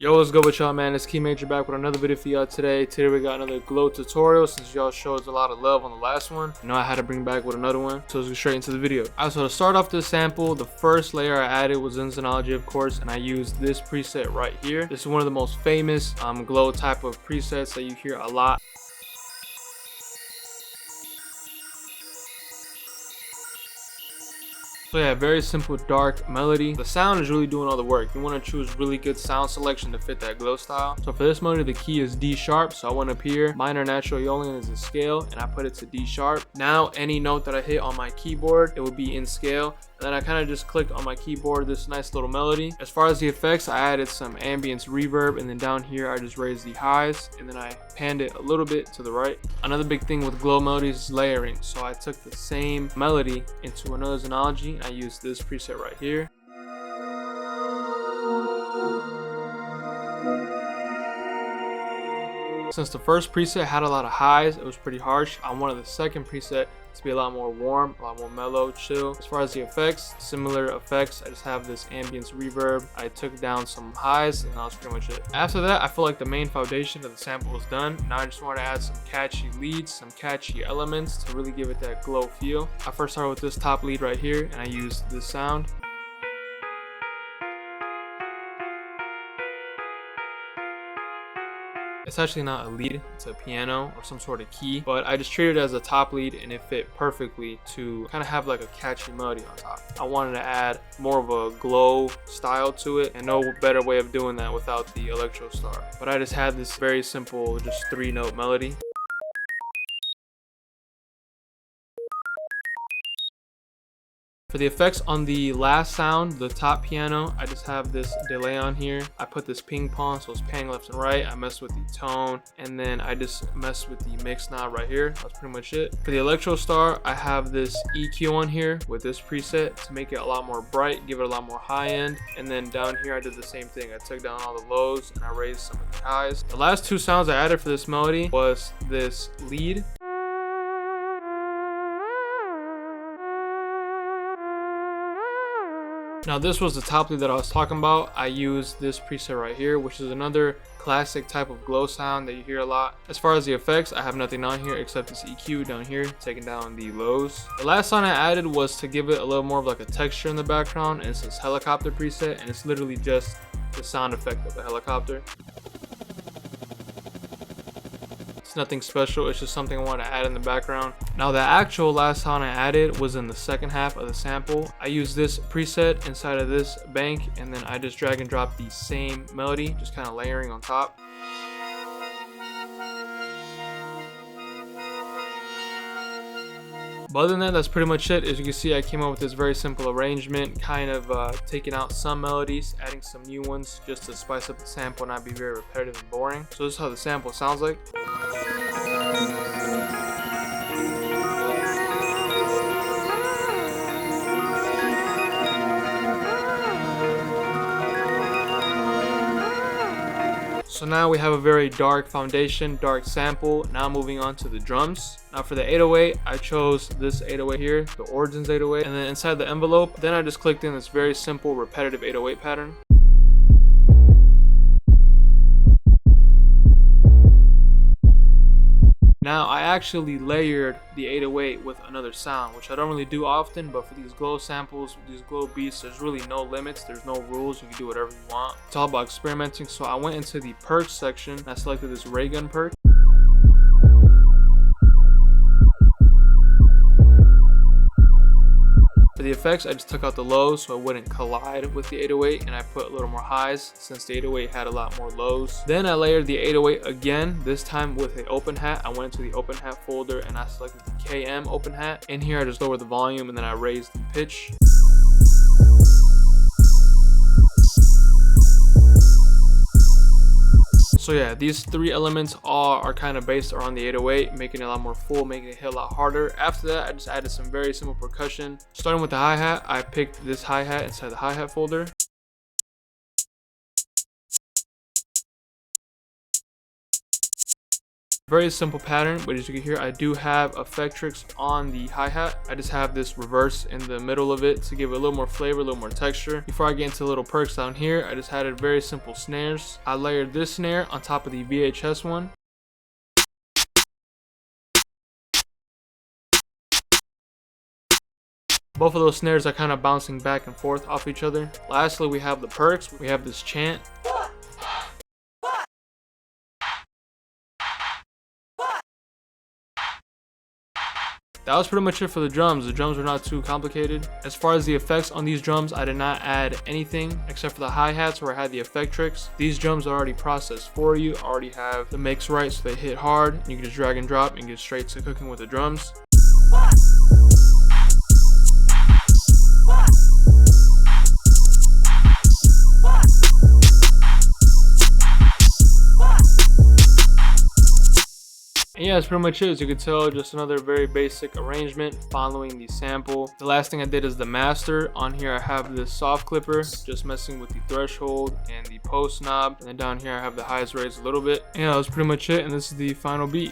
Yo, what's good with y'all, man? It's Keymajor back with another video for y'all today. Today we got another glow tutorial since y'all showed us a lot of love on the last one. You know I had to bring back with another one, so let's get straight into the video. Alright, so to start off this sample, the first layer I added was Insonology, of course, and I used this preset right here. This is one of the most famous glow type of presets that you hear a lot. So yeah, very simple dark melody. The sound is really doing all the work. You want to choose really good sound selection to fit that glow style. So for this melody, the key is D sharp. So I went up here, minor natural Aeolian is a scale, and I put it to D sharp. Now any note that I hit on my keyboard, it will be in scale. And then I kind of just clicked on my keyboard this nice little melody. As far as the effects, I added some ambient reverb, and then down here I just raised the highs, and then I panned it a little bit to the right. Another big thing with glow melodies is layering. So I took the same melody into another Zonology. I used this preset right here. Since the first preset had a lot of highs, it was pretty harsh. I wanted the second preset to be a lot more warm, a lot more mellow, chill. As far as the effects, similar effects. I just have this ambience reverb. I took down some highs, and that was pretty much it. After that, I feel like the main foundation of the sample is done. Now I just want to add some catchy leads, some catchy elements to really give it that glow feel. I first started with this top lead right here, and I used this sound. It's actually not a lead, it's a piano or some sort of key, but I just treated it as a top lead and it fit perfectly to kind of have like a catchy melody on top. I wanted to add more of a glow style to it, and no better way of doing that without the electro star. But I just had this very simple, just 3-note melody. For the effects on the last sound, the top piano, I just have this delay on here. I put this ping pong, so it's panning left and right. I messed with the tone, and then I just messed with the mix knob right here. That's pretty much it. For the electro star, I have this EQ on here with this preset to make it a lot more bright, give it a lot more high end. And then down here, I did the same thing. I took down all the lows and I raised some of the highs. The last two sounds I added for this melody was this lead. Now this was the top lead that I was talking about. I used this preset right here, which is another classic type of glow sound that you hear a lot. As far as the effects, I have nothing on here except this EQ down here, taking down the lows. The last sound I added was to give it a little more of like a texture in the background, and it's this helicopter preset, and it's literally just the sound effect of the helicopter. It's nothing special, it's just something I want to add in the background. Now the actual last sound I added was in the second half of the sample. I used this preset inside of this bank, and then I just drag and drop the same melody, just kind of layering on top. But other than that, that's pretty much it. As you can see, I came up with this very simple arrangement, kind of taking out some melodies, adding some new ones just to spice up the sample and not be very repetitive and boring. So this is how the sample sounds like. So now we have a very dark foundation, dark sample. Now moving on to the drums. Now for the 808, I chose this 808 here, the Origins 808. And then inside the envelope, then I just clicked in this very simple repetitive 808 pattern. Now I actually layered the 808 with another sound, which I don't really do often, but for these glow samples, these glow beats, there's really no limits, there's no rules, you can do whatever you want. It's all about experimenting. So I went into the perch section and I selected this ray gun perch. For the effects, I just took out the lows so it wouldn't collide with the 808, and I put a little more highs since the 808 had a lot more lows. Then I layered the 808 again, this time with an open hat. I went into the open hat folder and I selected the KM open hat. In here, I just lowered the volume and then I raised the pitch. So yeah, these three elements are kind of based around the 808, making it a lot more full, making it hit a lot harder. After that, I just added some very simple percussion. Starting with the hi-hat, I picked this hi-hat inside the hi-hat folder. Very simple pattern, but as you can hear, I do have effectrix on the hi-hat. I just have this reverse in the middle of it to give it a little more flavor, a little more texture. Before I get into little perks down here, I just added very simple snares. I layered this snare on top of the VHS one. Both of those snares are kind of bouncing back and forth off each other. Lastly, we have the perks. We have this chant. That was pretty much it for the drums. The drums were not too complicated. As far as the effects on these drums, I did not add anything except for the hi-hats where I had the effectrix. These drums are already processed for you. I already have the mix right, so they hit hard. And you can just drag and drop and get straight to cooking with the drums. And yeah, that's pretty much it. As you can tell, just another very basic arrangement following the sample. The last thing I did is the master. On here I have this soft clipper, just messing with the threshold and the post knob. And then down here I have the highs raised a little bit. And yeah, that's pretty much it, and this is the final beat.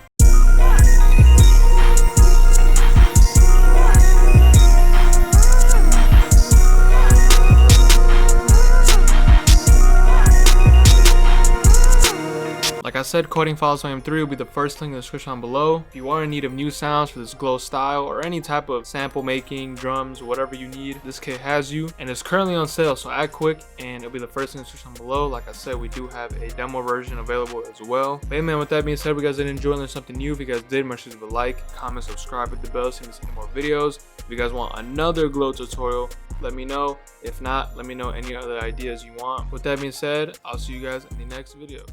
Like I said, Coding Files Volume 3 will be the first link in the description down below. If you are in need of new sounds for this glow style or any type of sample making, drums, whatever you need, this kit has you. And it's currently on sale, so act quick and it'll be the first link in the description down below. Like I said, we do have a demo version available as well. But hey man, with that being said, if you guys did enjoy learning something new, if you guys did, make sure to leave a like, comment, subscribe, hit the bell so you can see more videos. If you guys want another glow tutorial, let me know. If not, let me know any other ideas you want. With that being said, I'll see you guys in the next video.